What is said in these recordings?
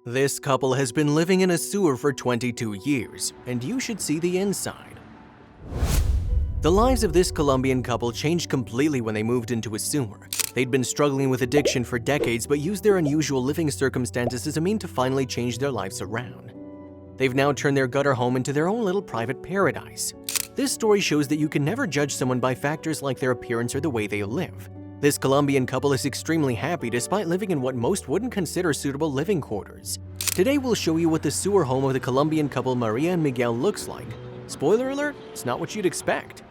This couple has been living in a sewer for 22 years, and you should see the inside. The lives of this Colombian couple changed completely when they moved into a sewer. They'd been struggling with addiction for decades but used their unusual living circumstances as a means to finally change their lives around. They've now turned their gutter home into their own little private paradise. This story shows that you can never judge someone by factors like their appearance or the way they live. This Colombian couple is extremely happy despite living in what most wouldn't consider suitable living quarters. Today we'll show you what the sewer home of the Colombian couple Maria and Miguel looks like. Spoiler alert, it's not what you'd expect.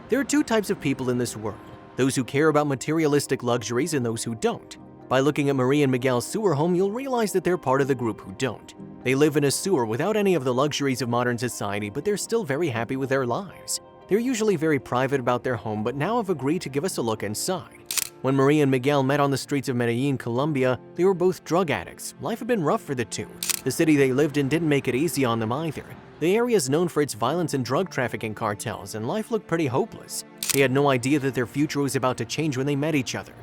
There are two types of people in this world, those who care about materialistic luxuries and those who don't. By looking at Maria and Miguel's sewer home, you'll realize that they're part of the group who don't. They live in a sewer without any of the luxuries of modern society, but they're still very happy with their lives. They're usually very private about their home, but now have agreed to give us a look inside. When Maria and Miguel met on the streets of Medellin, Colombia, they were both drug addicts. Life had been rough for the two. The city they lived in didn't make it easy on them either. The area is known for its violence and drug trafficking cartels, and life looked pretty hopeless. They had no idea that their future was about to change when they met each other.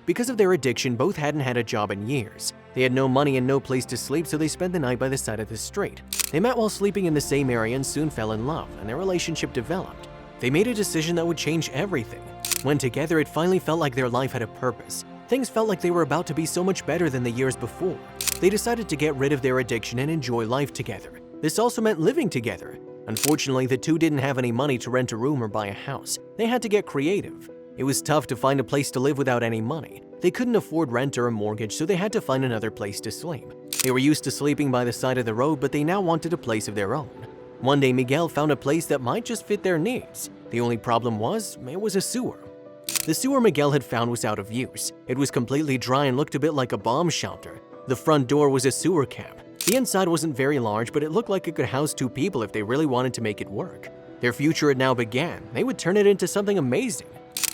Because of their addiction, both hadn't had a job in years. They had no money and no place to sleep, so they spent the night by the side of the street. They met while sleeping in the same area and soon fell in love, and their relationship developed. They made a decision that would change everything. When together, it finally felt like their life had a purpose. Things felt like they were about to be so much better than the years before. They decided to get rid of their addiction and enjoy life together. This also meant living together. Unfortunately, the two didn't have any money to rent a room or buy a house. They had to get creative. It was tough to find a place to live without any money. They couldn't afford rent or a mortgage, so they had to find another place to sleep. They were used to sleeping by the side of the road, but they now wanted a place of their own. One day, Miguel found a place that might just fit their needs. The only problem was, it was a sewer. The sewer Miguel had found was out of use. It was completely dry and looked a bit like a bomb shelter. The front door was a sewer cap. The inside wasn't very large, but it looked like it could house two people if they really wanted to make it work. Their future had now began. They would turn it into something amazing.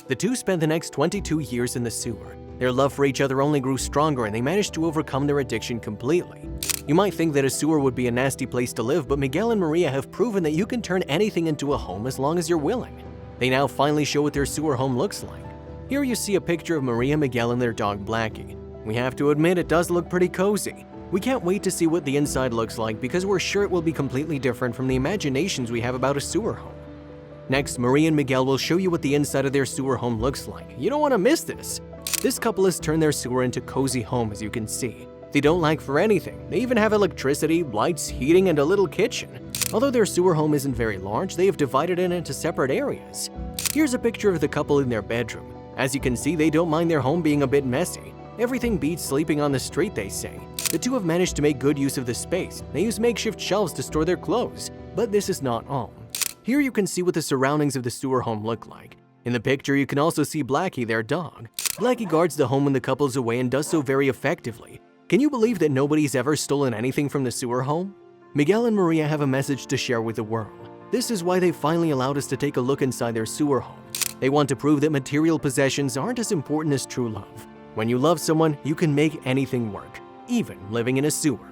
The two spent the next 22 years in the sewer. Their love for each other only grew stronger, and they managed to overcome their addiction completely. You might think that a sewer would be a nasty place to live, but Miguel and Maria have proven that you can turn anything into a home as long as you're willing. They now finally show what their sewer home looks like. Here you see a picture of Maria, Miguel, and their dog Blackie. We have to admit it does look pretty cozy. We can't wait to see what the inside looks like because we're sure it will be completely different from the imaginations we have about a sewer home. Next, Maria and Miguel will show you what the inside of their sewer home looks like. You don't want to miss this. This couple has turned their sewer into a cozy home, as you can see. They don't lack for anything. They even have electricity, lights, heating, and a little kitchen. Although their sewer home isn't very large, they have divided it into separate areas. Here's a picture of the couple in their bedroom. As you can see, they don't mind their home being a bit messy. Everything beats sleeping on the street, they say. The two have managed to make good use of the space. They use makeshift shelves to store their clothes. But this is not all. Here you can see what the surroundings of the sewer home look like. In the picture, you can also see Blackie, their dog. Blackie guards the home when the couple's away and does so very effectively. Can you believe that nobody's ever stolen anything from the sewer home? Miguel and Maria have a message to share with the world. This is why they finally allowed us to take a look inside their sewer home. They want to prove that material possessions aren't as important as true love. When you love someone, you can make anything work, even living in a sewer.